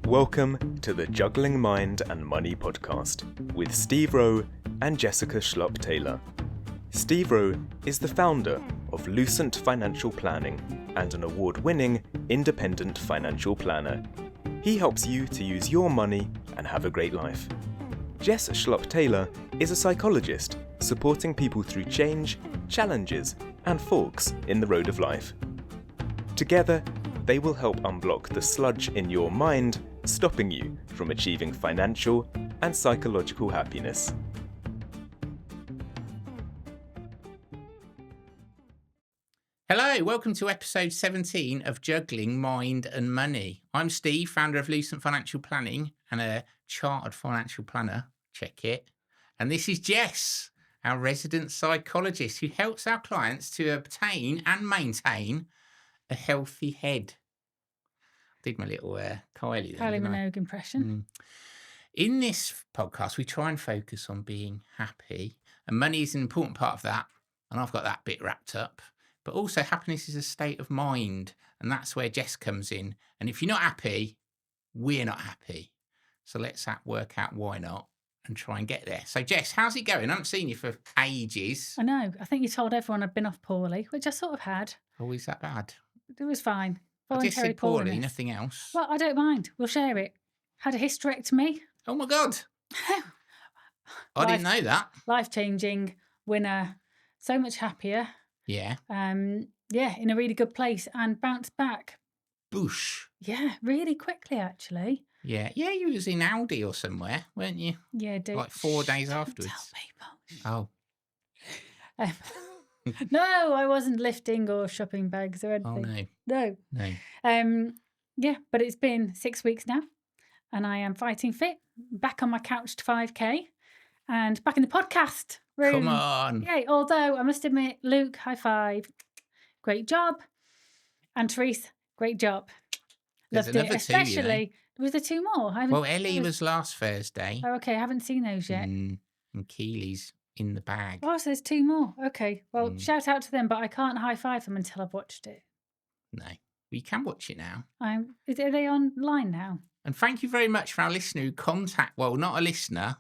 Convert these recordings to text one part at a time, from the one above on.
Welcome to the Juggling Mind and Money podcast with Steve Rowe and Jessica Schlupp-Taylor. Steve Rowe is the founder of Lucent Financial Planning and an award-winning independent financial planner. He helps you to use your money and have a great life. Jess Schlupp-Taylor is a psychologist supporting people through change, challenges, and forks in the road of life. Together, they will help unblock the sludge in your mind, stopping you from achieving financial and psychological happiness. Hello, welcome to episode 17 of Juggling Mind and Money. I'm Steve, founder of Lucent Financial Planning and a chartered financial planner. Check it. And this is Jess, our resident psychologist who helps our clients to obtain and maintain a healthy head. Did my little Kylie Minogue impression. In this podcast, we try and focus on being happy, and money is an important part of that, and I've got that bit wrapped up. But also happiness is a state of mind, and that's where Jess comes in. And if you're not happy, we're not happy. So let's work out why not and try and get there. So Jess, how's it going? I haven't seen you for ages. I know. I think you told everyone I'd been off poorly, which I sort of had. Oh, is that bad? It was fine. I just Voluntary said poorly, poorliness. nothing else. Well, I don't mind. We'll share it. Had a hysterectomy. Oh my God. I didn't know that. Life-changing winner. So much happier. Yeah. In a really good place and bounced back. Boosh. Yeah, really quickly actually. Yeah, you was in Audi or somewhere, weren't you? Yeah, like 4 days don't afterwards. Tell people. Oh. No, I wasn't lifting or shopping bags or anything. Oh no. No. But it's been 6 weeks now and I am fighting fit, back on my couch to 5k and back in the podcast room. Come on. Yay, although I must admit, Luke, high five. Great job. And Therese, great job. There's Loved it. another two, Especially, was there two more? Ellie was last Thursday. Oh, okay, I haven't seen those yet. And Keely's in the bag. Oh, so there's two more. Okay, well, shout out to them, but I can't high five them until I've watched it. No, you can watch it now. Are they online now? And thank you very much for our listener who not a listener,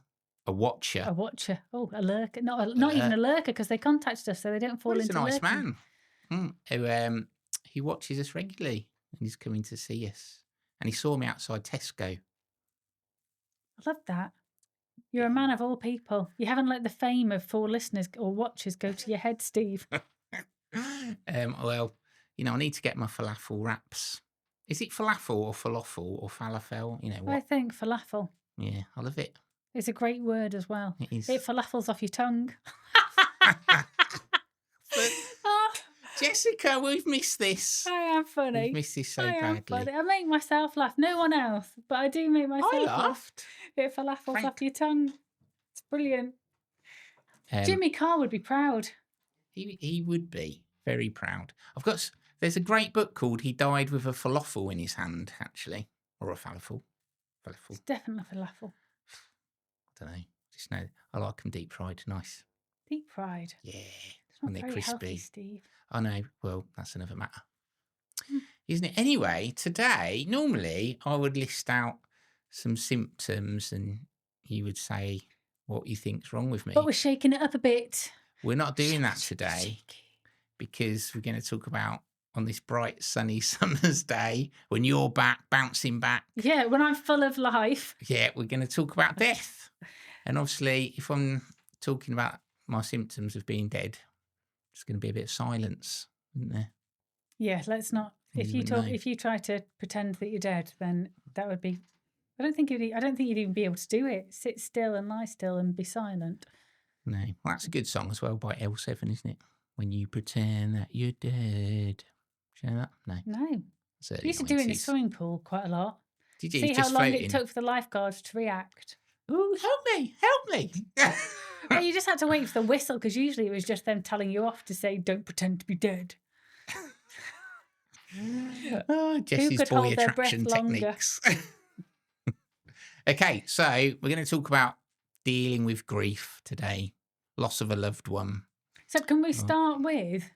a watcher. A watcher. Oh, a lurker. Not even a lurker because they contacted us so they don't fall into lurking. He's a nice lurking. man. He watches us regularly and he's coming to see us. And he saw me outside Tesco. I love that. You're a man of all people. You haven't let the fame of 4 listeners or watchers go to your head, Steve. Well, I need to get my falafel wraps. Is it falafel or falafel or falafel? You know what? I think falafel. Yeah, I love it. It's a great word as well. It is. It falafels off your tongue. Jessica, we've missed this. I am funny. We've missed this so I am badly. funny. I make myself laugh. No one else, but I do make myself I laugh. laughed. It falafels off your tongue. It's brilliant. Jimmy Carr would be proud. He would be very proud. There's a great book called He Died with a Falafel in His Hand, actually. Or a falafel. It's definitely falafel. I don't know. Just know I like them deep fried. Nice. Deep fried. Yeah. It's not When they're very crispy. healthy, Steve. I know. Well, that's another matter. Isn't it? Anyway, today, normally I would list out some symptoms and you would say what you think's wrong with me. But we're shaking it up a bit. We're not doing that today because we're going to talk about on this bright, sunny summer's day when you're back, bouncing back. Yeah, when I'm full of life. Yeah, we're going to talk about death. And obviously, if I'm talking about my symptoms of being dead, there's going to be a bit of silence, isn't there? Yeah, let's not. If you try to pretend that you're dead, then that would be. I don't think you'd even be able to do it. Sit still and lie still and be silent. No, well, that's a good song as well by L7, isn't it? When you pretend that you're dead. Do you know that? No. We used to do it in the swimming pool quite a lot. Did you? See just how long floating? it took for the lifeguards to react. Oh, help me. Well, you just had to wait for the whistle because usually it was just them telling you off to say, don't pretend to be dead. Oh, Jessie's could boy hold their breath attraction longer? techniques. Okay, so we're going to talk about dealing with grief today. Loss of a loved one. So can we start with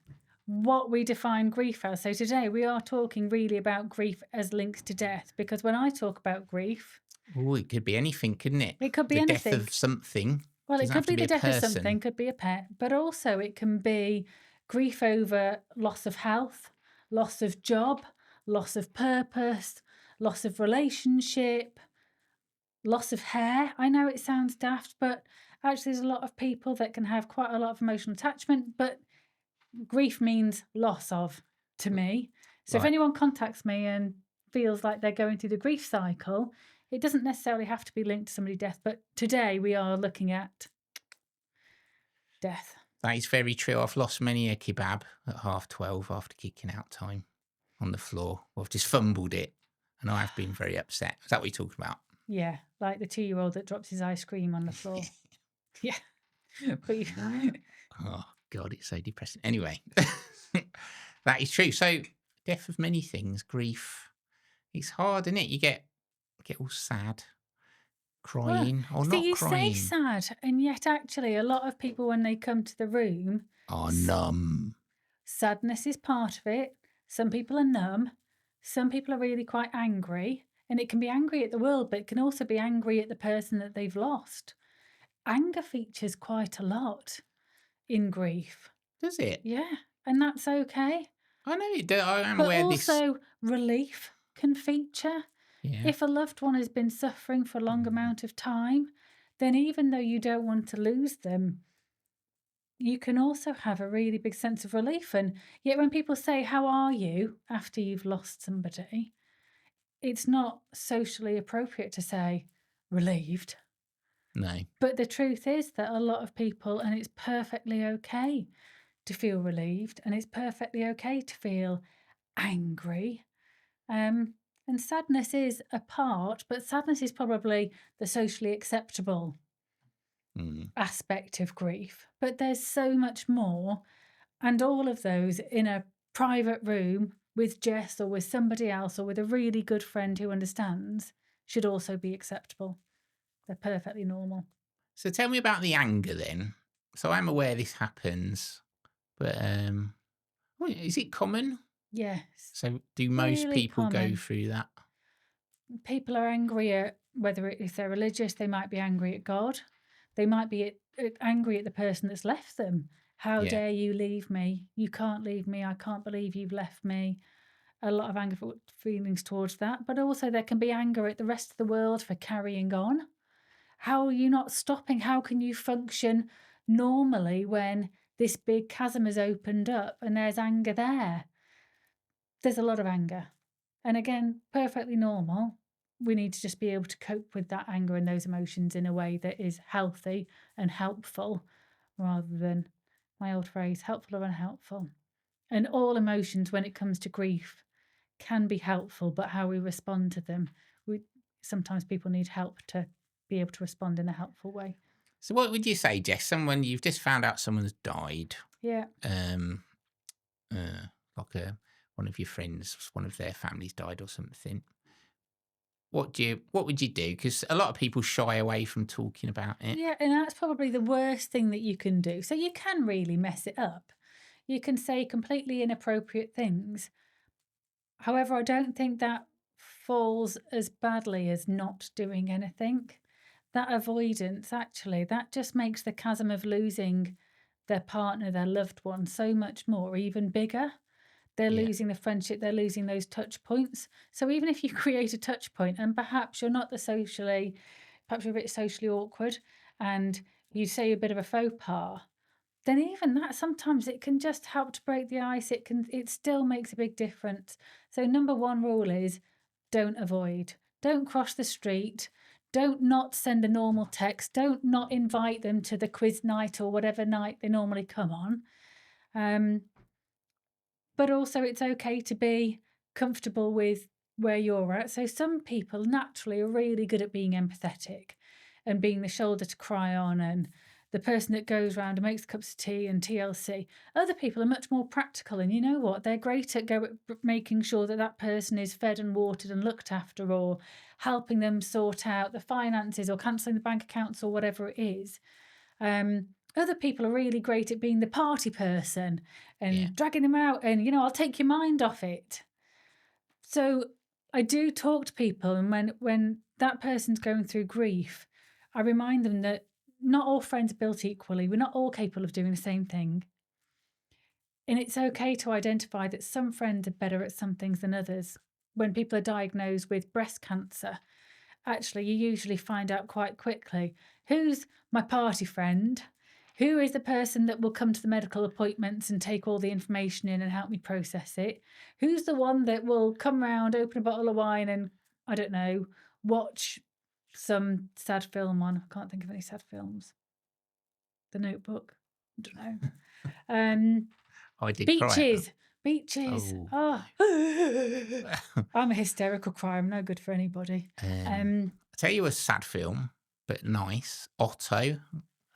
what we define grief as. So today we are talking really about grief as linked to death, because when I talk about grief, it could be anything, couldn't it? it could be the anything. death of something. Well, it Doesn't could have to be the a death of person. something, could be a pet, but also it can be grief over loss of health, loss of job, loss of purpose, loss of relationship, loss of hair. I know it sounds daft, but actually there's a lot of people that can have quite a lot of emotional attachment, but grief means loss of to me. So if Right. anyone contacts me and feels like they're going through the grief cycle, it doesn't necessarily have to be linked to somebody's death, but today we are looking at death. That is very true. I've lost many a kebab at 12:30 after kicking out time on the floor. I've just fumbled it, and I've been very upset. Is that what you're talking about? Yeah, like the 2-year-old that drops his ice cream on the floor. Yeah. Oh, God, it's so depressing. Anyway, that is true. So, death of many things, grief, it's hard, isn't it? You get all sad, crying, or See, not you crying. say sad, and yet actually a lot of people, when they come to the room, are numb. Sadness is part of it. Some people are numb. Some people are really quite angry. And it can be angry at the world, but it can also be angry at the person that they've lost. Anger features quite a lot in grief. Does it? Yeah, and that's okay. I know it does. I am But aware also relief can feature. Yeah. If a loved one has been suffering for a long amount of time, then even though you don't want to lose them, you can also have a really big sense of relief. And yet when people say, how are you after you've lost somebody, it's not socially appropriate to say relieved. No. But the truth is that a lot of people, and it's perfectly okay to feel relieved, and it's perfectly okay to feel angry. And sadness is a part, but sadness is probably the socially acceptable aspect of grief. But there's so much more, and all of those in a private room with Jess or with somebody else or with a really good friend who understands should also be acceptable. They're perfectly normal. So tell me about the anger then. So I'm aware this happens, but is it common? Yes. So do most Really people common. go through that? People are angry at, if they're religious, they might be angry at God. They might be angry at the person that's left them. How dare you leave me? You can't leave me. I can't believe you've left me. A lot of anger feelings towards that. But also there can be anger at the rest of the world for carrying on. How are you not stopping? How can you function normally when this big chasm has opened up and there's anger there? There's a lot of anger. And again, perfectly normal. We need to just be able to cope with that anger and those emotions in a way that is healthy and helpful, rather than my old phrase, helpful or unhelpful. And all emotions, when it comes to grief, can be helpful, but how we respond to them, sometimes people need help to be able to respond in a helpful way. So what would you say, Jess? You've just found out someone's died. Yeah. One of your friends, one of their families died or something. What would you do? Because a lot of people shy away from talking about it. Yeah, and that's probably the worst thing that you can do. So you can really mess it up. You can say completely inappropriate things. However, I don't think that falls as badly as not doing anything. That avoidance, actually, that just makes the chasm of losing their partner, their loved one, so much more, even bigger. They're losing the friendship, they're losing those touch points. So even if you create a touch point and perhaps you're not perhaps you're a bit socially awkward and you say a bit of a faux pas, then even that, sometimes it can just help to break the ice. It still makes a big difference. So number one rule is don't avoid. Don't cross the street. Don't not send a normal text. Don't not invite them to the quiz night or whatever night they normally come on. But also it's okay to be comfortable with where you're at. So some people naturally are really good at being empathetic and being the shoulder to cry on and the person that goes around and makes cups of tea and TLC. Other people are much more practical, and you know what? They're great at making sure that that person is fed and watered and looked after, or helping them sort out the finances or cancelling the bank accounts or whatever it is. Other people are really great at being the party person and Yeah. dragging them out and, I'll take your mind off it. So I do talk to people, and when that person's going through grief, I remind them that not all friends are built equally. We're not all capable of doing the same thing. And it's okay to identify that some friends are better at some things than others. When people are diagnosed with breast cancer, actually, you usually find out quite quickly who's my party friend, who is the person that will come to the medical appointments and take all the information in and help me process it, who's the one that will come round, open a bottle of wine and, I don't know, watch some sad film on. I can't think of any sad films. The Notebook. I don't know. I did cry. Beaches. Oh. I'm a hysterical crier. I'm no good for anybody. I'll tell you a sad film, but nice. Otto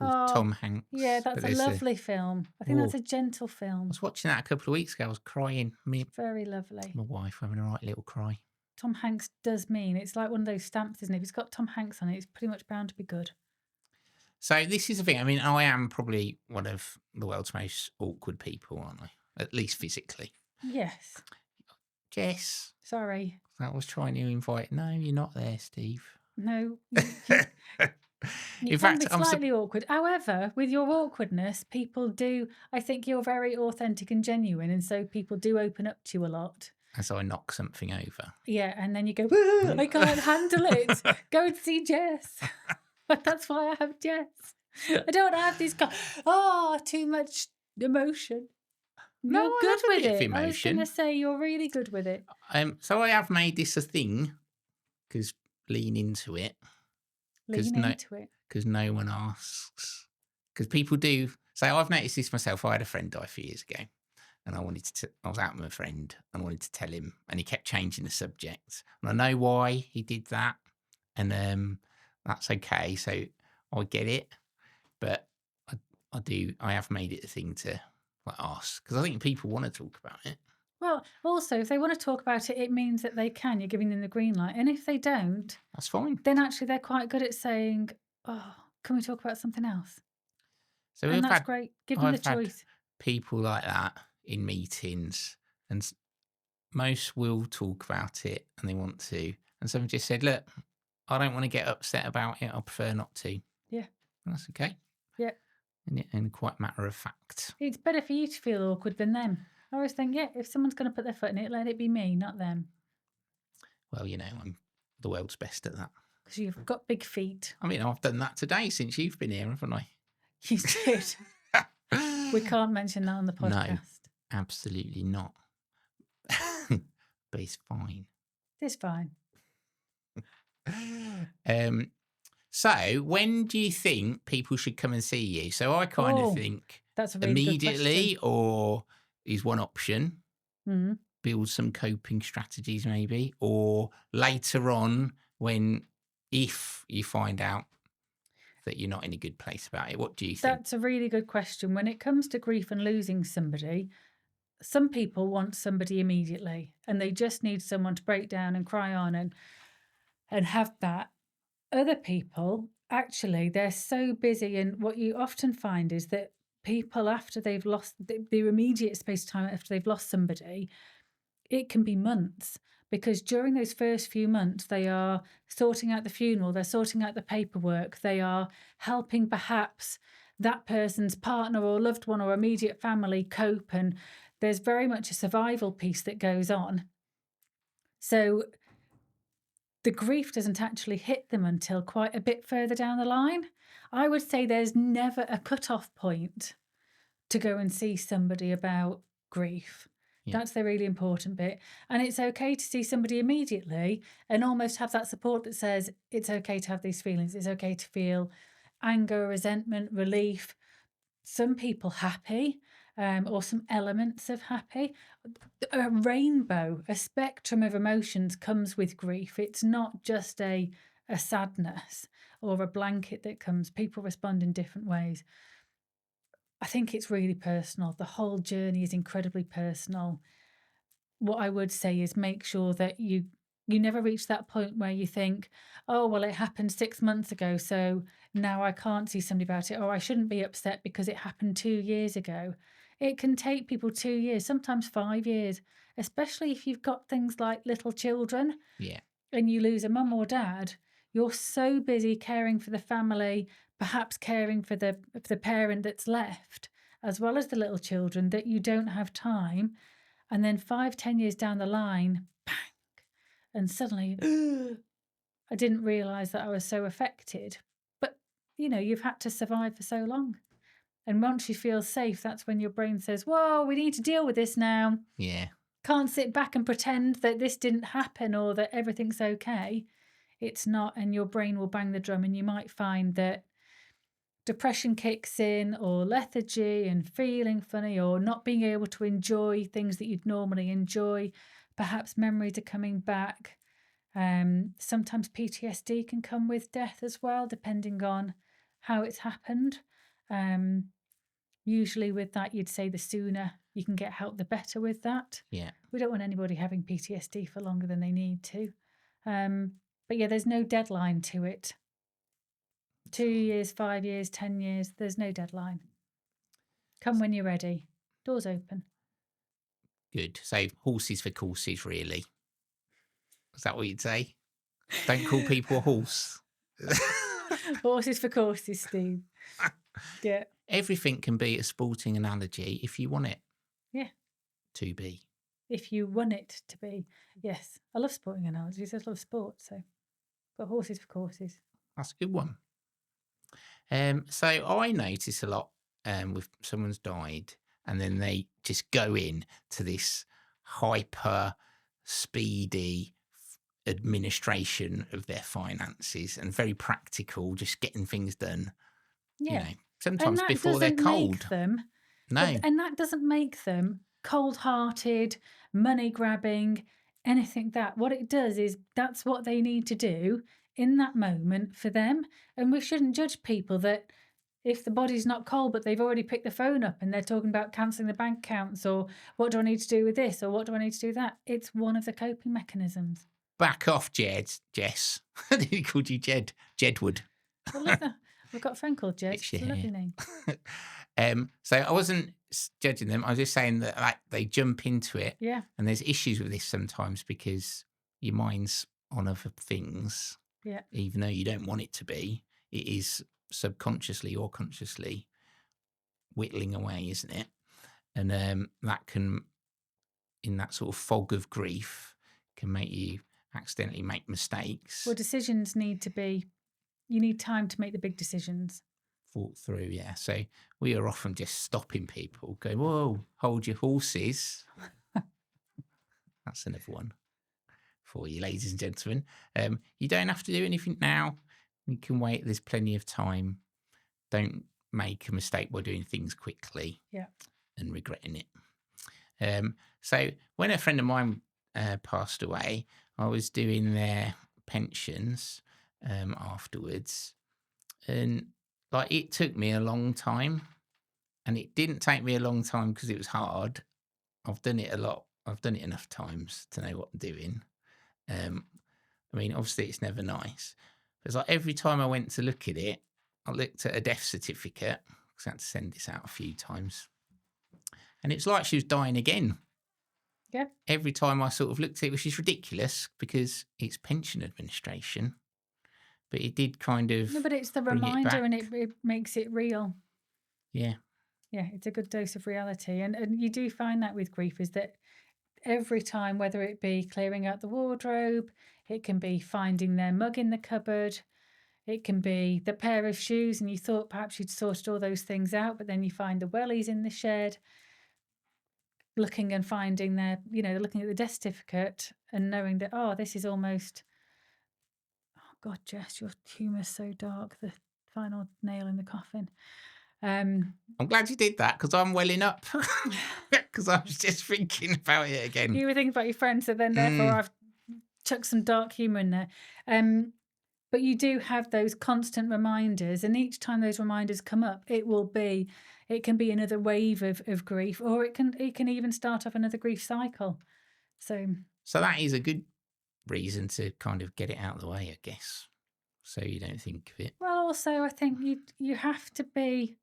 with Tom Hanks. Yeah, that's a lovely film. I think that's a gentle I film. was watching that a couple of weeks ago. I was crying. Very lovely. My wife having a right little cry. Tom Hanks does mean it's like one of those stamps, isn't it? If it's got Tom Hanks on it, it's pretty much bound to be good. So this is the thing. I mean, I am probably one of the world's most awkward people, aren't I? At least physically. Yes. Jess. Sorry. I was trying to invite. No, you're not there, Steve. No. You In can fact, be slightly awkward. However, with your awkwardness, people do. I think you're very authentic and genuine, and so people do open up to you a lot. As I knock something over. Yeah, and then you go, I can't handle it. Go and see Jess. But that's why I have Jess. I don't want to have these too much emotion. No, You're good with bit of it. I was going emotion. to say you're really good with it. So I have made this a thing because lean into it. Lean into it. Because no one asks. Because people do. So I've noticed this myself. I had a friend die a few years ago, and I was out with a friend and I wanted to tell him, and he kept changing the subject. And I know why he did that, and that's okay. So I get it, but I have made it a thing to ask, because I think people want to talk about it. Well, also, if they want to talk about it, it means that they can. You're giving them the green light. And if they don't, that's fine. Then actually they're quite good at saying, can we talk about something else? So and that's great. Give them the choice. People like that in meetings, and most will talk about it and they want to. And someone just said, look, I don't want to get upset about it. I prefer not to. Yeah. And that's okay. Yeah. And quite matter of fact. It's better for you to feel awkward than them. I always think, if someone's going to put their foot in it, let it be me, not them. Well, I'm the world's best at that. Because you've got big feet. I mean, I've done that today since you've been here, haven't I? You did. We can't mention that on the podcast. No, absolutely not. But it's fine. It's fine. So when do you think people should come and see you? So I kind of think that's a really immediately, or is one option. Mm-hmm. Build some coping strategies maybe, or later on if you find out that you're not in a good place about it. What do you think? That's a really good question. When it comes to grief and losing somebody, some people want somebody immediately and they just need someone to break down and cry on and have that. Other people, actually, they're so busy, and what you often find is that people, after they've lost their immediate space of time, after they've lost somebody, it can be months, because during those first few months, they are sorting out the funeral, they're sorting out the paperwork, they are helping perhaps that person's partner or loved one or immediate family cope, and there's very much a survival piece that goes on. So the grief doesn't actually hit them until quite a bit further down the line. I would say there's never a cut-off point to go and see somebody about grief. Yeah. That's the really important bit. And it's okay to see somebody immediately and almost have that support that says it's okay to have these feelings. It's okay to feel anger, resentment, relief. Some people happy, or some elements of happy. A rainbow, a spectrum of emotions comes with grief. It's not just a sadness or a blanket that comes. People respond in different ways. I think it's really personal. The whole journey is incredibly personal. What I would say is make sure that you You never reach that point where you think, oh, well, it happened 6 months ago, so now I can't see somebody about it, or I shouldn't be upset because it happened 2 years ago. It can take people 2 years, sometimes 5 years, especially if you've got things like little children. Yeah. And you lose a mum or dad. You're so busy caring for the family, perhaps caring for the parent that's left, as well as the little children, that you don't have time. And then 5-10 years down the line, bang, and suddenly, I didn't realise that I was so affected. But, you've had to survive for so long. And once you feel safe, that's when your brain says, whoa, we need to deal with this now. Yeah. Can't sit back and pretend that this didn't happen or that everything's okay. It's not, and your brain will bang the drum, and you might find that depression kicks in, or lethargy and feeling funny, or not being able to enjoy things that you'd normally enjoy. Perhaps memories are coming back. Sometimes PTSD can come with death as well, depending on how it's happened. Usually with that, you'd say the sooner you can get help, the better with that. Yeah. We don't want anybody having PTSD for longer than they need to. But yeah, there's no deadline to it. 2 years, 5 years, 10 years, there's no deadline. Come when you're ready. Doors open. Good. So horses for courses, really. Is that what you'd say? Don't call people a horse. Horses for courses, Steve. Yeah. Everything can be a sporting analogy if you want it. Yeah. To be. If you want it to be. Yes. I love sporting analogies. I love sport. So, but horses for courses. That's a good one. So I notice a lot with someone's died, and then they just go in to this hyper speedy administration of their finances and very practical, just getting things done. Yeah. Sometimes before they're cold. And that doesn't make them cold-hearted, money-grabbing, anything that. What it does is that's what they need to do in that moment for them. And we shouldn't judge people that if the body's not cold, but they've already picked the phone up and they're talking about cancelling the bank accounts, or what do I need to do with this, or what do I need to do with that? It's one of the coping mechanisms. Back off, Jess. He called you Jedwood. Well, look, we've got a friend called Jess. It's a lovely name. So I wasn't judging them. I was just saying that they jump into it. Yeah. And there's issues with this sometimes because your mind's on other things. Yeah. Even though you don't want it to be, it is subconsciously or consciously whittling away, isn't it? And that can, in that sort of fog of grief, can make you accidentally make mistakes. Well, decisions need to be, you need time to make the big decisions. Thought through, yeah. So we are often just stopping people, going, whoa, hold your horses. That's another one for you, ladies and gentlemen. You don't have to do anything now. You can wait. There's plenty of time. Don't make a mistake by doing things quickly and regretting it. So when a friend of mine passed away, I was doing their pensions afterwards. And it took me a long time. And it didn't take me a long time because it was hard. I've done it a lot. I've done it enough times to know what I'm doing. Obviously it's never nice. But it's every time I went to look at it, I looked at a death certificate because I had to send this out a few times. And it's like she was dying again. Yeah. Every time I sort of looked at it, which is ridiculous because it's pension administration. But it did kind of. No, but it's the reminder, and it makes it real. Yeah. Yeah, it's a good dose of reality. And you do find that with grief is that every time, whether it be clearing out the wardrobe, it can be finding their mug in the cupboard, it can be the pair of shoes, and you thought perhaps you'd sorted all those things out, but then you find the wellies in the shed, looking and finding their, looking at the death certificate and knowing that, oh, this is almost, oh God, Jess, your humour's so dark, the final nail in the coffin. I'm glad you did that because I'm welling up because I was just thinking about it again. You were thinking about your friends, so then therefore I've chucked some dark humour in there. But you do have those constant reminders, and each time those reminders come up, it can be another wave of grief, or it can even start off another grief cycle. So that is a good reason to kind of get it out of the way, I guess, so you don't think of it. Well, also, I think you have to be.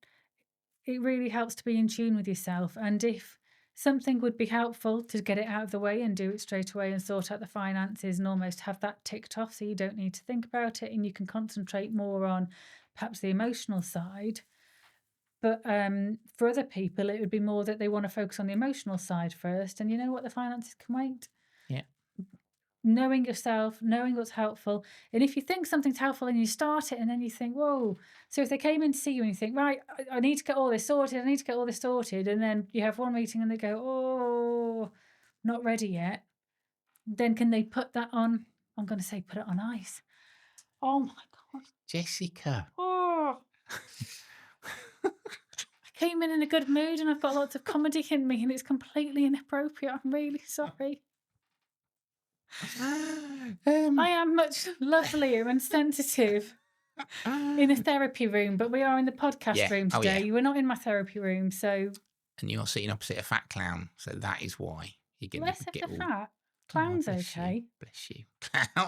It really helps to be in tune with yourself, and if something would be helpful to get it out of the way and do it straight away and sort out the finances and almost have that ticked off so you don't need to think about it and you can concentrate more on perhaps the emotional side. But for other people, it would be more that they want to focus on the emotional side first. And you know what? The finances can wait. Yeah. Knowing yourself, knowing what's helpful. And if you think something's helpful and you start it and then you think, whoa. So if they came in to see you and you think, right, I need to get all this sorted. And then you have one meeting and they go, oh, not ready yet. Then can they put that on? I'm going to say put it on ice. Oh my God. Jessica. Oh. I came in a good mood and I've got lots of comedy in me and it's completely inappropriate. I'm really sorry. I am much lovelier and sensitive in a therapy room, but we are in the podcast room today. We're not in my therapy room, so. And you're sitting opposite a fat clown, so that is why you're going Less to get of the all... fat. Clown's bless okay. You, bless you.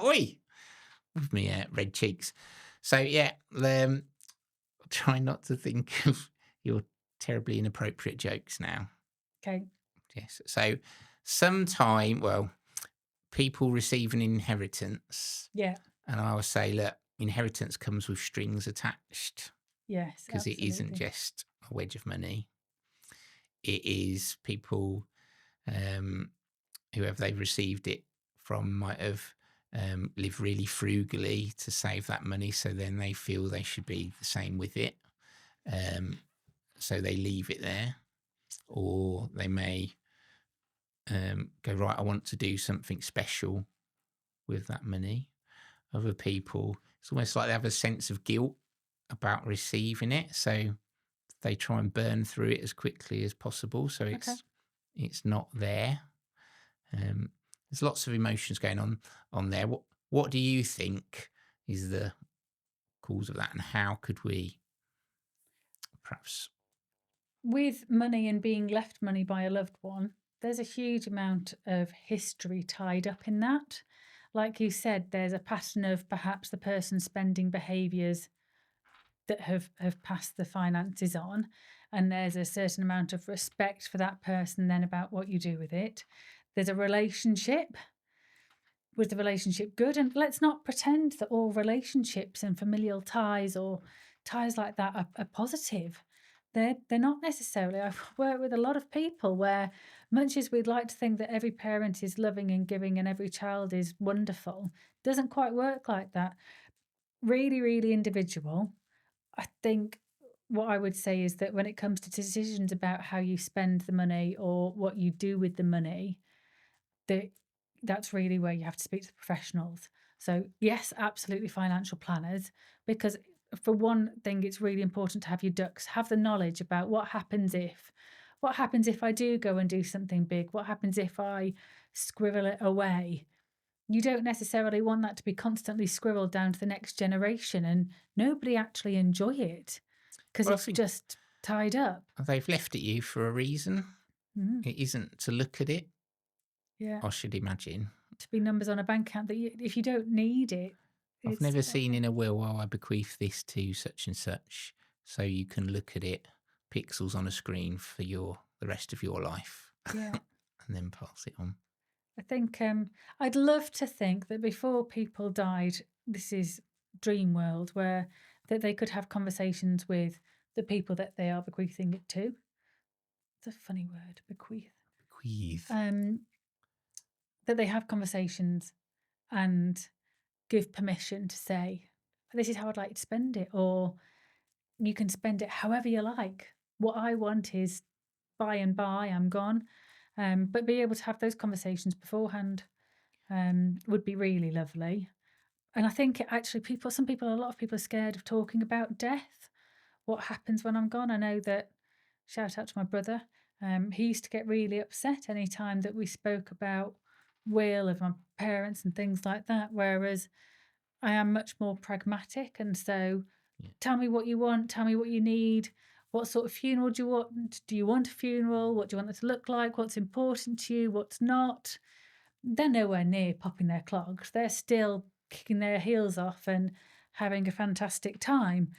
Oi! With me red cheeks. So, yeah, try not to think of your terribly inappropriate jokes now. Okay. Yes. So, people receive an inheritance. Yeah. And I always say, look, inheritance comes with strings attached. Yes, because it isn't just a wedge of money. It is people, whoever they've received it from might have lived really frugally to save that money. So then they feel they should be the same with it. So they leave it there. Or they may go, right, I want to do something special with that money. Other people, it's almost like they have a sense of guilt about receiving it. So they try and burn through it as quickly as possible. So it's not there. There's lots of emotions going on there. What do you think is the cause of that, and how could we perhaps... With money and being left money by a loved one, there's a huge amount of history tied up in that. Like you said, there's a pattern of perhaps the person spending behaviours that have passed the finances on, and there's a certain amount of respect for that person then about what you do with it. There's a relationship. Was the relationship good? And let's not pretend that all relationships and familial ties or ties like that are positive. They're not necessarily. I've worked with a lot of people where, much as we'd like to think that every parent is loving and giving and every child is wonderful, doesn't quite work like that. Really, really individual. I think what I would say is that when it comes to decisions about how you spend the money or what you do with the money, that's really where you have to speak to the professionals. So yes, absolutely financial planners, because for one thing, it's really important to have your ducks, have the knowledge about what happens if I do go and do something big, what happens if I scribble it away. You don't necessarily want that to be constantly scribbled down to the next generation, and nobody actually enjoy it because it's just tied up. They've left it you for a reason. It isn't to look at it. Yeah, I should imagine. To be numbers on a bank account that if you don't need it. I've never seen in a will, I bequeath this to such and such, so you can look at it, pixels on a screen for the rest of your life. Yeah. And then pass it on. I think I'd love to think that before people died, this is dream world, where that they could have conversations with the people that they are bequeathing it to. It's a funny word, bequeath. That they have conversations and give permission to say, this is how I'd like you to spend it, or you can spend it however you like. What I want is by and by, I'm gone. But be able to have those conversations beforehand would be really lovely. And I think a lot of people are scared of talking about death. What happens when I'm gone? I know that, shout out to my brother, he used to get really upset any time that we spoke about will of my parents and things like that, whereas I am much more pragmatic. And so tell me what you want, tell me what you need. What sort of funeral do you want? Do you want a funeral? What do you want it to look like? What's important to you? What's not? they're nowhere near popping their clogs. They're still kicking their heels off and having a fantastic time.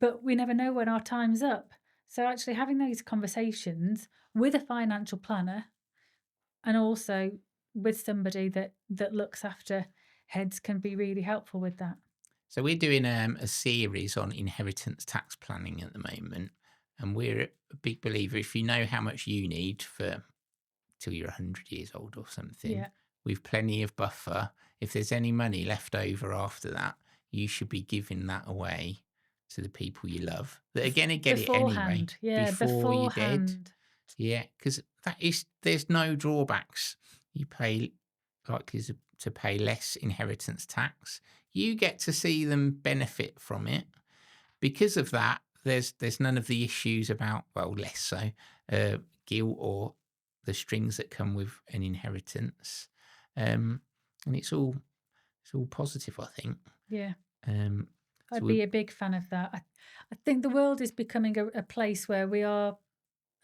But we never know when our time's up. So actually having those conversations with a financial planner and also with somebody that looks after heads can be really helpful with that. So we're doing a series on inheritance tax planning at the moment, and we're a big believer, if you know how much you need for till you're 100 years old or something, Yeah. with plenty of buffer, if there's any money left over after that, you should be giving that away to the people you love that are going to get it anyway Beforehand. Yeah, before you're dead. beforehand. Yeah, because there's no drawbacks. You pay likely to pay less inheritance tax. You get to see them benefit from it. Because of that, there's none of the issues about, well, less so, guilt or the strings that come with an inheritance. And it's all positive, I think. Yeah. So I'd be a big fan of that. I think the world is becoming a place where we are,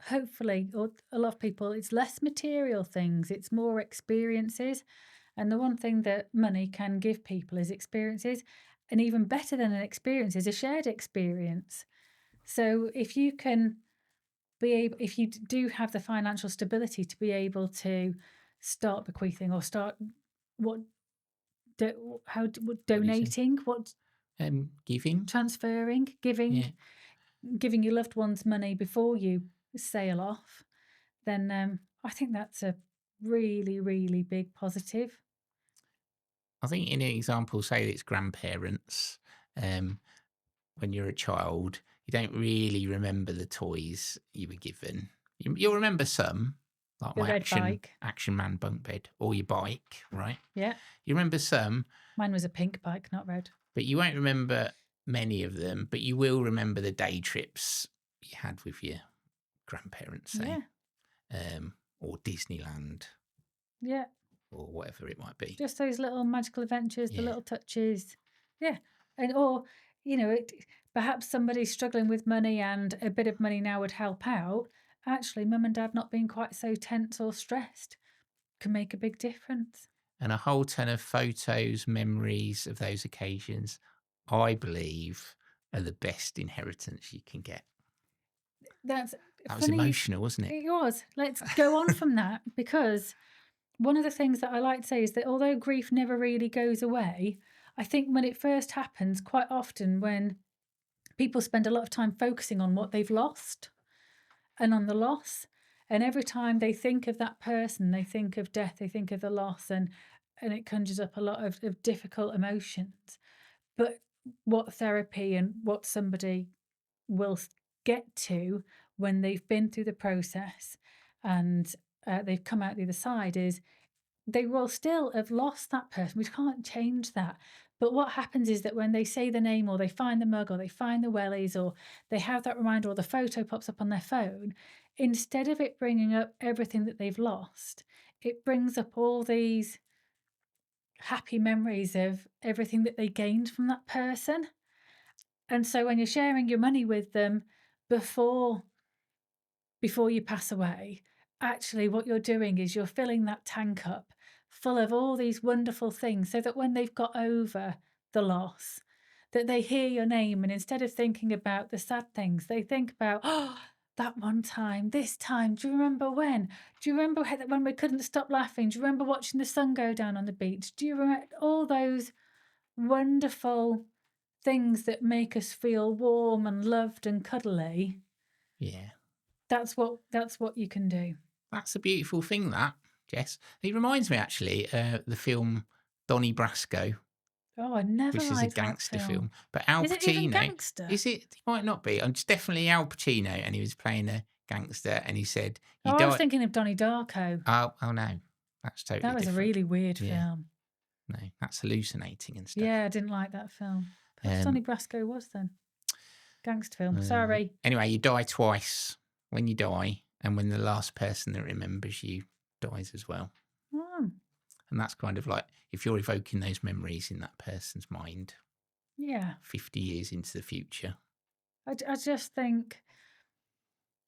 hopefully, or a lot of people, it's less material things, it's more experiences. And the one thing that money can give people is experiences. And even better than an experience is a shared experience. So if you can be able, if you do have the financial stability to be able to start bequeathing or start donating, giving, transferring, giving, yeah. giving your loved ones money before you sail off, then I think that's a really, really big positive. I think in an example, say it's grandparents, when you're a child, you don't really remember the toys you were given. You'll remember some, like The my red bike. Action Man bunk bed, or your bike, right? Yeah. You remember some. Mine was a pink bike, not red. But you won't remember many of them, but you will remember the day trips you had with your grandparents, say, or Disneyland. Yeah. Or whatever it might be. Just those little magical adventures, the Yeah. little touches. Yeah. And, or, perhaps somebody's struggling with money and a bit of money now would help out. Actually, mum and dad not being quite so tense or stressed can make a big difference. And a whole ton of photos, memories of those occasions, I believe, are the best inheritance you can get. That was emotional, wasn't it? It was. Let's go on from that, because one of the things that I like to say is that although grief never really goes away, I think when it first happens, quite often when people spend a lot of time focusing on what they've lost and on the loss, and every time they think of that person, they think of death, they think of the loss, and it conjures up a lot of difficult emotions. But what therapy and what somebody will get to when they've been through the process and they've come out the other side is they will still have lost that person. We can't change that. But what happens is that when they say the name, or they find the mug, or they find the wellies, or they have that reminder, or the photo pops up on their phone, instead of it bringing up everything that they've lost, it brings up all these happy memories of everything that they gained from that person. And so when you're sharing your money with them before you pass away, actually what you're doing is you're filling that tank up full of all these wonderful things, so that when they've got over the loss, that they hear your name, and instead of thinking about the sad things, they think about, oh, that one time, this time, do you remember when? Do you remember when we couldn't stop laughing? Do you remember watching the sun go down on the beach? Do you remember all those wonderful things that make us feel warm and loved and cuddly? Yeah. That's what you can do. That's a beautiful thing, that, Jess. It reminds me, actually, the film Donnie Brasco. Oh, I never liked that film. Which is a gangster film. But Al Pacino. Is it even gangster? Is it? It might not be. It's definitely Al Pacino, and he was playing a gangster, and he said... I was thinking of Donnie Darko. Oh, no. That's totally different. That was a really weird film. No, that's hallucinating and stuff. Yeah, I didn't like that film. Perhaps Donnie Brasco was then. Gangster film. Sorry. Anyway, you die twice. When you die, and when the last person that remembers you dies as well. Oh. And that's kind of like, if you're evoking those memories in that person's mind. Yeah. 50 years into the future. I just think,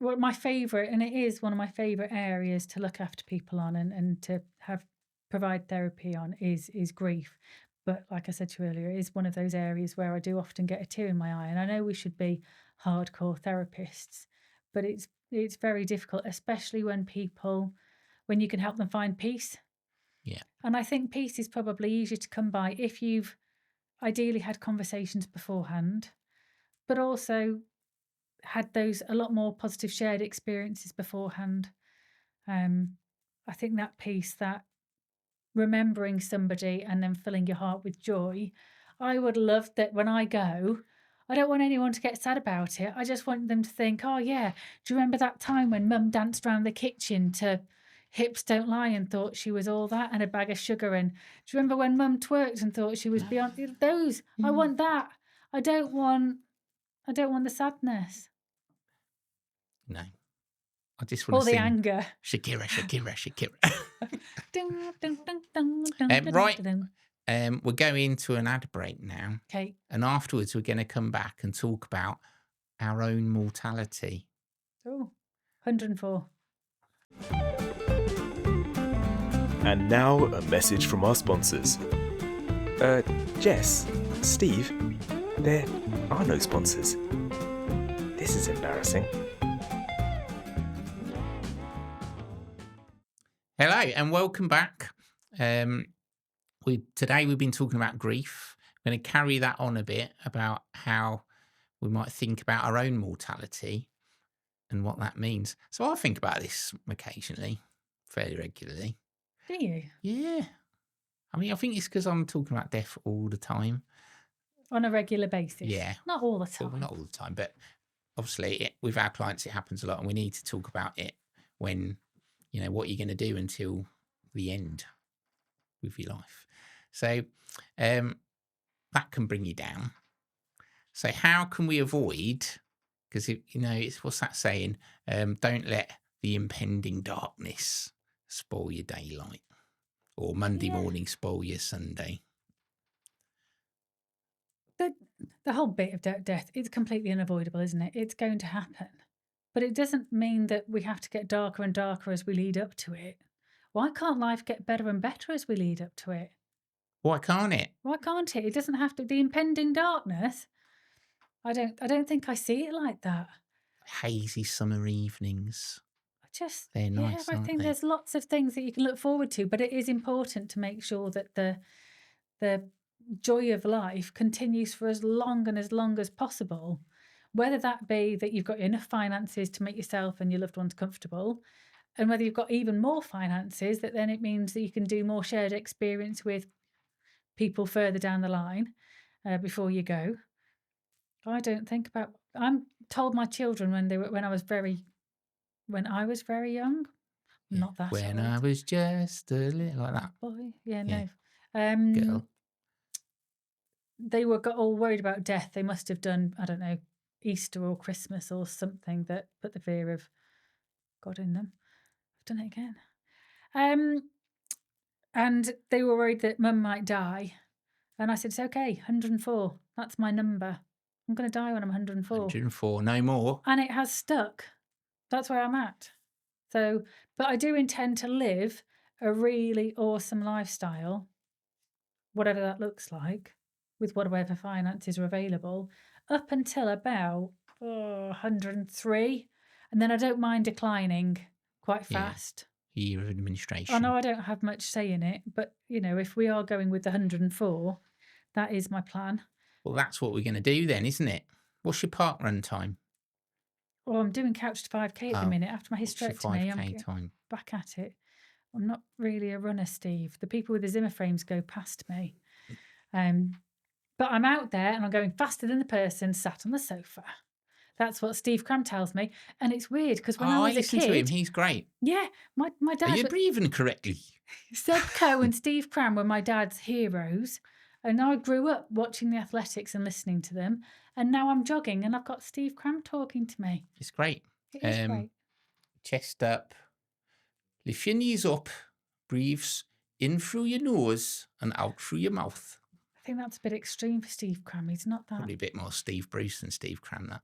my favourite, and it is one of my favourite areas to look after people on and to have provide therapy on is grief. But like I said to you earlier, it is one of those areas where I do often get a tear in my eye. And I know we should be hardcore therapists, but it's very difficult, especially when you can help them find peace. Yeah. And I think peace is probably easier to come by if you've ideally had conversations beforehand, but also had those a lot more positive shared experiences beforehand. I think that piece, that remembering somebody and then filling your heart with joy, I would love that when I go, I don't want anyone to get sad about it. I just want them to think, oh yeah, do you remember that time when Mum danced around the kitchen to Hips Don't Lie and thought she was all that and a bag of sugar? And do you remember when Mum twerked and thought she was beyond those? I want that. I don't want the sadness. No. I just want Or to the sing anger. Shakira. Dun, dun, dun, dun, dun, Right. dun, dun. We're going to an ad break now. Okay. And afterwards, we're going to come back and talk about our own mortality. Oh, 104. And now a message from our sponsors. Jess, Steve, there are no sponsors. This is embarrassing. Hello and welcome back. Today we've been talking about grief. We're going to carry that on a bit about how we might think about our own mortality and what that means. So I think about this occasionally, fairly regularly. Do you? Yeah. I mean, I think it's because I'm talking about death all the time. On a regular basis? Yeah. Not all the time. Well, not all the time, but obviously with our clients it happens a lot and we need to talk about it when, what you're going to do until the end with your life. So that can bring you down. So how can we avoid, because, it's what's that saying? Don't let the impending darkness spoil your daylight, or Monday morning spoil your Sunday. The whole bit of death, it's completely unavoidable, isn't it? It's going to happen. But it doesn't mean that we have to get darker and darker as we lead up to it. Why can't life get better and better as we lead up to it? Why can't it? Why can't it? It doesn't have to. The impending darkness, I don't think I see it like that. Hazy summer evenings. They're nice, I think there's lots of things that you can look forward to, but it is important to make sure that the joy of life continues for as long as possible, whether that be that you've got enough finances to make yourself and your loved ones comfortable, and whether you've got even more finances, that then it means that you can do more shared experience with people further down the line before you go. I'm told my children when I was very young, not that when old. I was just a little like that boy. Yeah. Yeah. No. Girl. They were all worried about death. They must have done, I don't know, Easter or Christmas or something that put the fear of God in them. I've done it again. And they were worried that Mum might die. And I said, it's okay, 104. That's my number. I'm going to die when I'm 104. 104, no more. And it has stuck. That's where I'm at. So, but I do intend to live a really awesome lifestyle, whatever that looks like, with whatever finances are available, up until about 103. And then I don't mind declining quite fast. Year of administration. I know I don't have much say in it, but, if we are going with the 104, that is my plan. Well, that's what we're going to do then, isn't it? What's your park run time? Well, I'm doing couch to 5K at the minute. After my hysterectomy, I'm time? back at it. I'm not really a runner, Steve. The people with the Zimmer frames go past me. But I'm out there and I'm going faster than the person sat on the sofa. That's what Steve Cram tells me. And it's weird because when I was a kid... to him. He's great. Yeah, my dad... Are you breathing correctly? Seb Coe and Steve Cram were my dad's heroes. And I grew up watching the athletics and listening to them. And now I'm jogging and I've got Steve Cram talking to me. It's great. It is great. Chest up. Lift your knees up. Breathes in through your nose and out through your mouth. I think that's a bit extreme for Steve Cram. He's not that... Probably a bit more Steve Bruce than Steve Cram, that.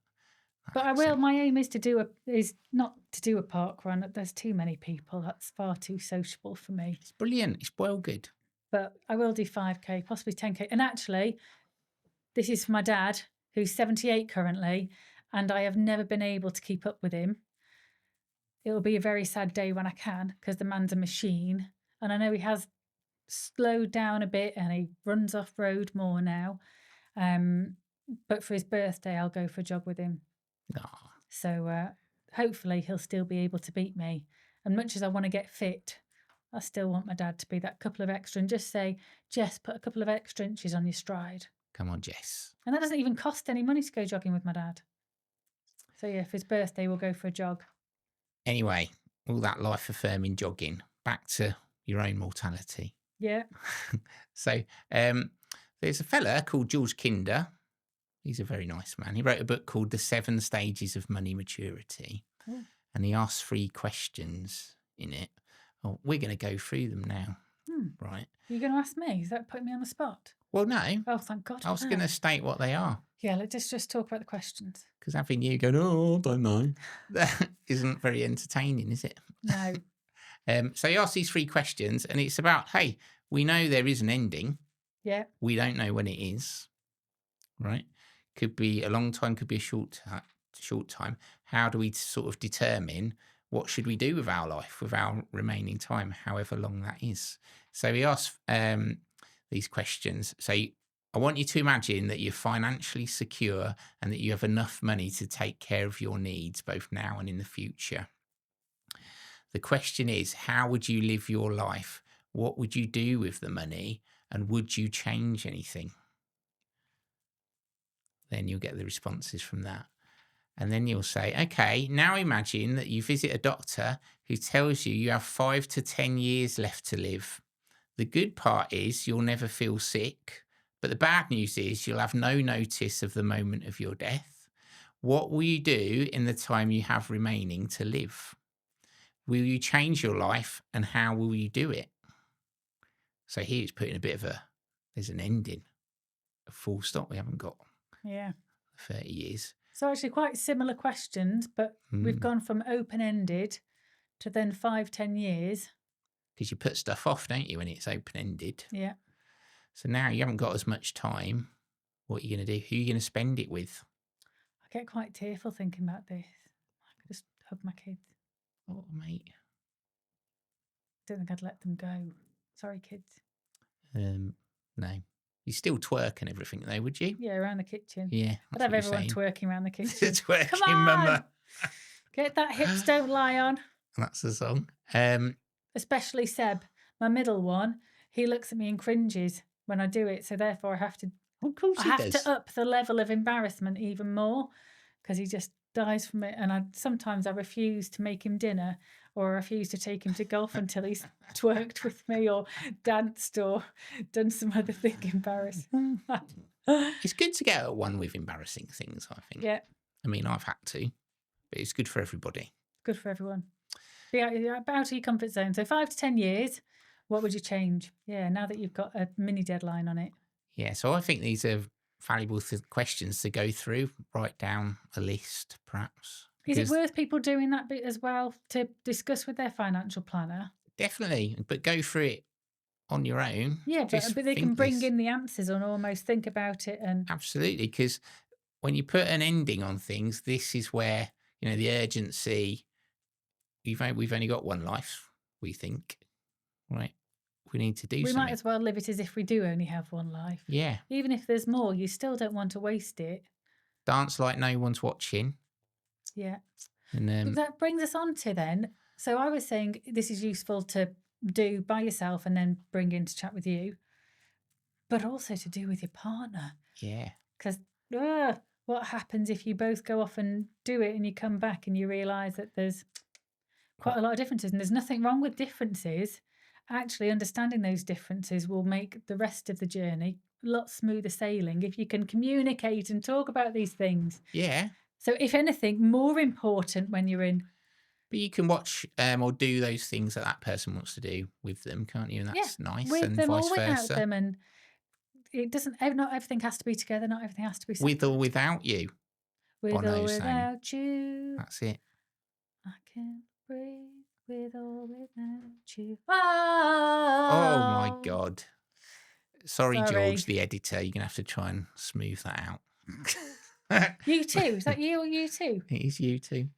But I will. My aim is not to do a park run. There's too many people. That's far too sociable for me. It's brilliant. It's well good. But I will do 5K, possibly 10K. And actually, this is for my dad, who's 78 currently, and I have never been able to keep up with him. It'll be a very sad day when I can, because the man's a machine. And I know he has slowed down a bit and he runs off road more now. But for his birthday, I'll go for a jog with him. Aw. So hopefully he'll still be able to beat me. And much as I want to get fit, I still want my dad to be that couple of extra and just say, Jess, put a couple of extra inches on your stride. Come on, Jess. And that doesn't even cost any money to go jogging with my dad. So yeah, for his birthday, we'll go for a jog. Anyway, all that life-affirming jogging. Back to your own mortality. Yeah. So there's a fella called George Kinder. He's a very nice man. He wrote a book called The 7 Stages of Money Maturity. Oh. And he asks 3 questions in it. Oh, we're going to go through them now. Right. You're going to ask me? Is that putting me on the spot? Well, no. Oh, thank God. I was going to state what they are. Yeah, let's just talk about the questions. Because having you going, I don't know, that isn't very entertaining, is it? No. So he asks these 3 questions, and it's about, hey, we know there is an ending. Yeah. We don't know when it is, right? Could be a long time, could be a short time. How do we sort of determine what should we do with our life, with our remaining time, however long that is? So he asks these questions. So I want you to imagine that you're financially secure and that you have enough money to take care of your needs, both now and in the future. The question is, how would you live your life? What would you do with the money? And would you change anything? Then you'll get the responses from that. And then you'll say, okay, now imagine that you visit a doctor who tells you have 5 to 10 years left to live. The good part is you'll never feel sick, but the bad news is you'll have no notice of the moment of your death. What will you do in the time you have remaining to live? Will you change your life, and how will you do it? So here it's putting a bit of there's an ending, a full stop. We haven't got 30 years. So actually quite similar questions, but we've gone from open-ended to then 5-10 years. Because you put stuff off, don't you, when it's open-ended? Yeah. So now you haven't got as much time. What are you going to do? Who are you going to spend it with? I get quite tearful thinking about this. I could just hug my kids. Oh, mate. Don't think I'd let them go. Sorry, kids. No. You still twerk and everything, though, would you? Yeah, around the kitchen. Yeah. I'd have everyone twerking around the kitchen. Twerking, Come on! mama. Get that hips don't lie on. That's the song. Especially Seb, my middle one. He looks at me and cringes when I do it, so therefore I have to. Of course he does. To up the level of embarrassment even more, because he just dies from it. And sometimes I refuse to make him dinner, or I refuse to take him to golf until he's twerked with me or danced or done some other thing embarrassing. It's good to get at one with embarrassing things, I think. Yeah. I mean, I've had to, but it's good for everybody. Good for everyone. Be out of your comfort zone. So 5 to 10 years, what would you change? Yeah, now that you've got a mini deadline on it. Yeah, so I think these are valuable questions to go through. Write down a list, perhaps. Is it worth people doing that bit as well to discuss with their financial planner? Definitely, but go through it on your own. Yeah, but they can bring in the answers and almost think about it. And absolutely, because when you put an ending on things, this is where, the urgency, we've only got one life, we think, right? We need to do something. We might as well live it as if we do only have one life. Yeah. Even if there's more, you still don't want to waste it. Dance like no one's watching. Yeah. And that brings us on to then. So I was saying this is useful to do by yourself and then bring in to chat with you, but also to do with your partner. Yeah. Because what happens if you both go off and do it and you come back and you realise that there's quite a lot of differences, and there's nothing wrong with differences. Actually, understanding those differences will make the rest of the journey a lot smoother sailing if you can communicate and talk about these things. Yeah. So if anything, more important when you're in. But you can watch or do those things that person wants to do with them, can't you? And that's nice. With and them vice or without versa. them. And it doesn't, not everything has to be together, not everything has to be separate. With or without you. With Bono or sang. without you. That's it. I can't breathe with or without you. Oh my God. Sorry, Sorry. George, the editor. You're going to have to try and smooth that out. You too? Is that you or you too? It is you too.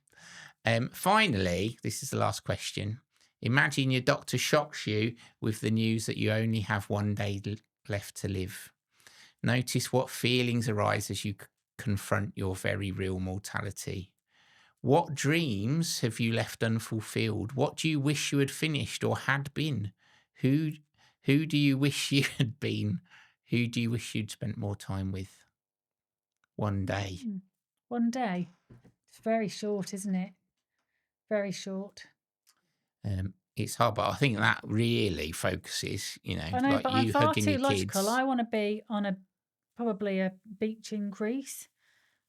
Finally, this is the last question. Imagine your doctor shocks you with the news that you only have one day left to live. Notice what feelings arise as you confront your very real mortality. What dreams have you left unfulfilled? What do you wish you had finished or had been? Who do you wish you had been? Who do you wish you'd spent more time with? One day. One day. It's very short, isn't it? Very short. It's hard, but I think that really focuses, I know, like but you I'm far hugging too your logical. kids. I want to be on probably a beach in Greece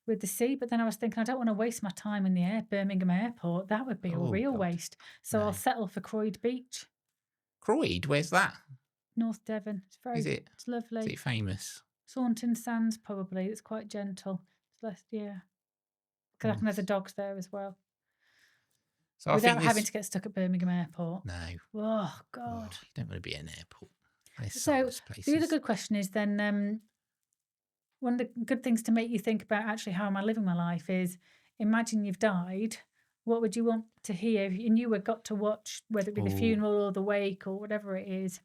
with the sea, but then I was thinking I don't want to waste my time in the Birmingham airport. That would be a Oh, real God. waste. So No. I'll settle for Croyd Beach, Croyd, where's that? North Devon. It's very, Is it? it's lovely. Is it famous? Saunton Sands, probably. It's quite gentle. It's less, yeah. Because I can have the dogs there as well. So Without I think having to get stuck at Birmingham airport. No. Oh, God. You don't want to be in an airport. There's So soulless places. the other good question is then, one of the good things to make you think about actually how am I living my life is imagine you've died. What would you want to hear? And you got to watch, whether it be the funeral or the wake or whatever it is.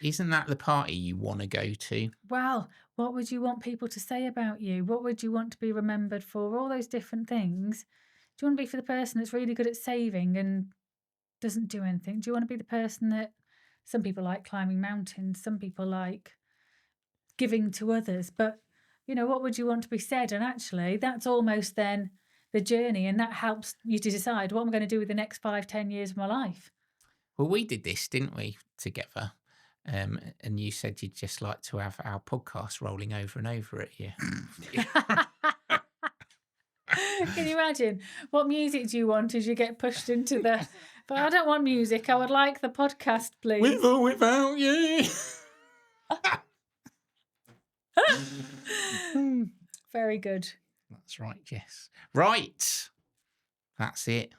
Isn't that the party you want to go to? Well, what would you want people to say about you? What would you want to be remembered for? All those different things. Do you want to be for the person that's really good at saving and doesn't do anything? Do you want to be the person that some people like climbing mountains, some people like giving to others, but what would you want to be said? And actually that's almost then the journey, and that helps you to decide what I'm going to do with the next 5-10 years of my life. Well, we did this, didn't we, together? And you said you'd just like to have our podcast rolling over and over at you. Can you imagine? What music do you want as you get pushed into the... But I don't want music. I would like the podcast, please. With or without you. Very good. That's right, Jess. Right. That's it.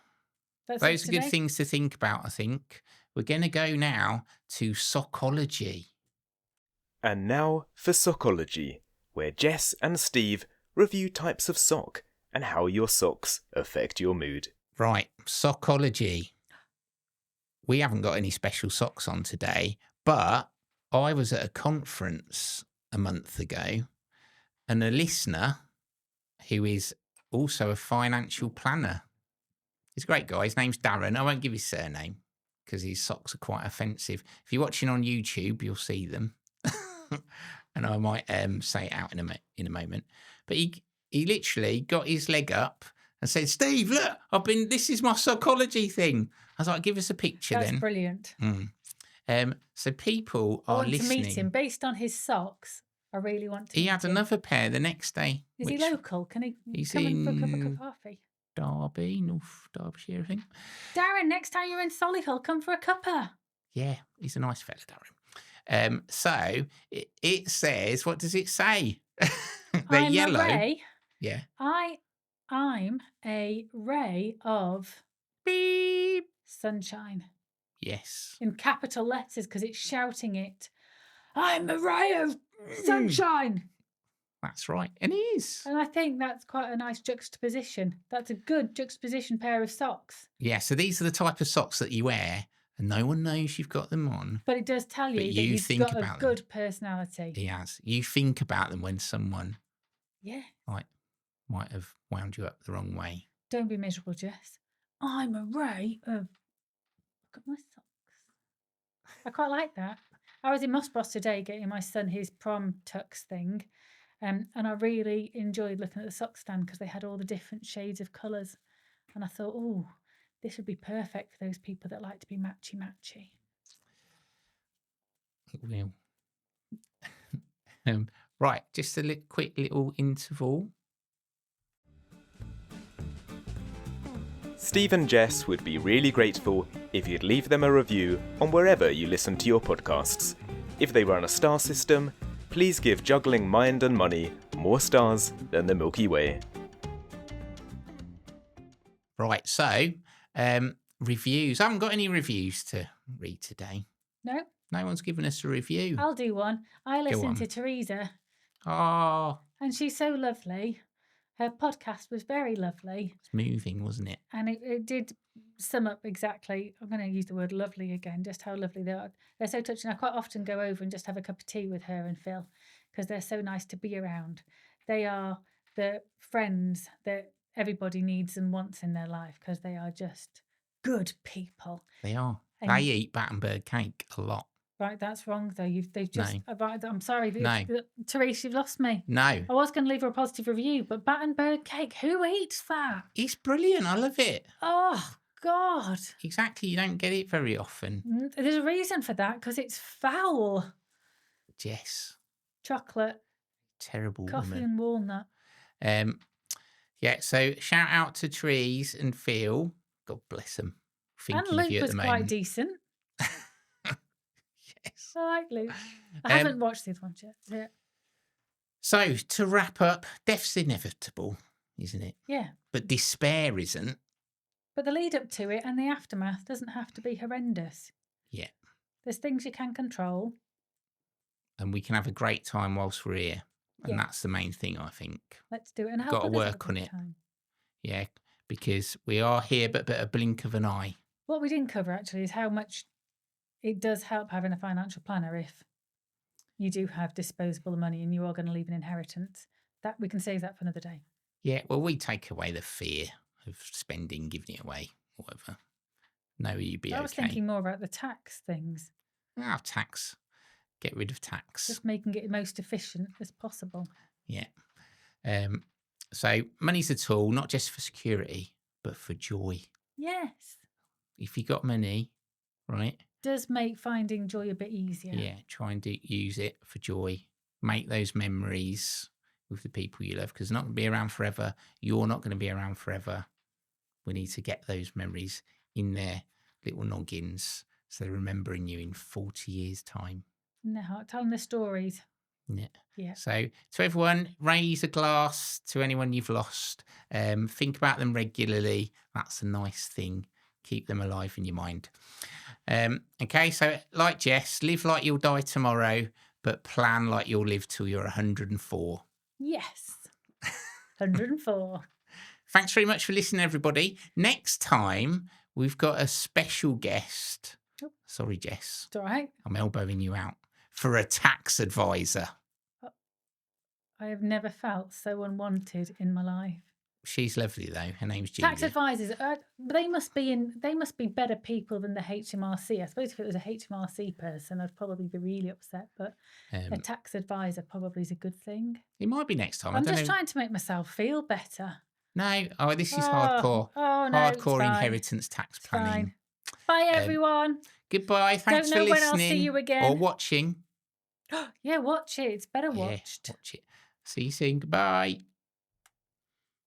Those are good things to think about, I think. We're going to go now to Sockology. And now for Sockology, where Jess and Steve review types of sock and how your socks affect your mood. Right, Sockology. We haven't got any special socks on today, but I was at a conference a month ago, and a listener who is also a financial planner. He's a great guy. His name's Darren. I won't give his surname because his socks are quite offensive. If you're watching on YouTube, you'll see them. And I might say it out in a moment. But he literally got his leg up and said, Steve, look, this is my Sockology thing. I was like, give us a picture then. That's brilliant. So people are listening. I want to meet him based on his socks. I really want to. He had another pair the next day. Is he local? Can he He's come in for a cup in of coffee? Derby, North Derbyshire, I think. Darren, next time you're in Solihull, come for a cuppa. Yeah, he's a nice fella, Darren. So it says, what does it say? They're I'm yellow. A ray. Yeah. I'm a ray of beep sunshine. Yes. In capital letters because it's shouting it. I'm a ray of sunshine. That's right. And he is. And I think that's quite a nice juxtaposition. That's a good juxtaposition pair of socks. Yeah, so these are the type of socks that you wear and no one knows you've got them on. But it does tell you that you've got a good personality. He has. You think about them when someone might have wound you up the wrong way. Don't be miserable, Jess. I'm a ray of... Look at my socks. I quite like that. I was in Mossbross today getting my son his prom tux thing. And I really enjoyed looking at the sock stand because they had all the different shades of colours. And I thought, oh, this would be perfect for those people that like to be matchy-matchy. It will. Right, just a quick little interval. Steve and Jess would be really grateful if you'd leave them a review on wherever you listen to your podcasts. If they run a star system, please give Juggling Mind and Money more stars than the Milky Way. Right, so reviews. I haven't got any reviews to read today. No, No one's given us a review. I'll do one. I listened on. to Teresa, Oh, and she's so lovely. Her podcast was very lovely, it's moving, wasn't it? and it did sum up exactly. I'm going to use the word lovely again, just how lovely they are. They're so touching. I quite often go over and just have a cup of tea with her and Phil because they're so nice to be around. They are the friends that everybody needs and wants in their life because they are just good people. They are. And They eat Battenberg cake a lot. right, that's wrong though. They've just. No. Right, I'm sorry, No. Therese, you've lost me. No. I was going to leave her a positive review, but Battenberg cake, who eats that? It's brilliant. I love it. Oh God! Exactly. You don't get it very often. There's a reason for that because it's foul. Jess. Chocolate, Terrible coffee, woman. and walnut. Yeah, so shout out to Trees and Phil. God bless them. And Thinking of Luke you at was the quite moment. decent. Yes. I like Luke. I haven't watched this one yet. Yeah. So to wrap up, death's inevitable, isn't it? Yeah. But despair isn't. But the lead up to it and the aftermath doesn't have to be horrendous. Yeah. There's things you can control. And we can have a great time whilst we're here. And Yeah. that's the main thing, I think. Let's do it. And help Got to others have a work on good it. time. Yeah, because we are here but a blink of an eye. What we didn't cover actually is how much it does help having a financial planner if you do have disposable money and you are going to leave an inheritance. That we can save that for another day. Yeah, well, we take away the fear of spending, giving it away, whatever. No, you'd be okay. I was thinking more about the tax things. Tax. Get rid of tax. Just making it most efficient as possible. Yeah. So money's a tool, not just for security, but for joy. Yes. If you got money, right? Does make finding joy a bit easier. Yeah, try and use it for joy. Make those memories with the people you love because they're not going to be around forever. You're not going to be around forever. We need to get those memories in their little noggins so they're remembering you in 40 years' time. No, tell them the stories. Yeah. Yeah. So to everyone, raise a glass to anyone you've lost. Think about them regularly. That's a nice thing. Keep them alive in your mind. Okay, so like Jess, live like you'll die tomorrow, but plan like you'll live till you're 104. Yes. 104. Thanks very much for listening, everybody. Next time, we've got a special guest. Oh. Sorry, Jess. It's all right. I'm elbowing you out. For a tax advisor. I have never felt so unwanted in my life. She's lovely though. Her name's Julie. Tax advisors, they must be better people than the HMRC. I suppose if it was a HMRC person, I'd probably be really upset. But a tax advisor probably is a good thing. It might be next time. I'm just trying to make myself feel better. No, this is hardcore. Oh no, hardcore inheritance tax planning. Bye everyone. Goodbye. Thanks for listening. Don't know when I'll see you again. Or watching. Yeah, watch it. It's better watched. Yeah, watch it. See you soon. Goodbye.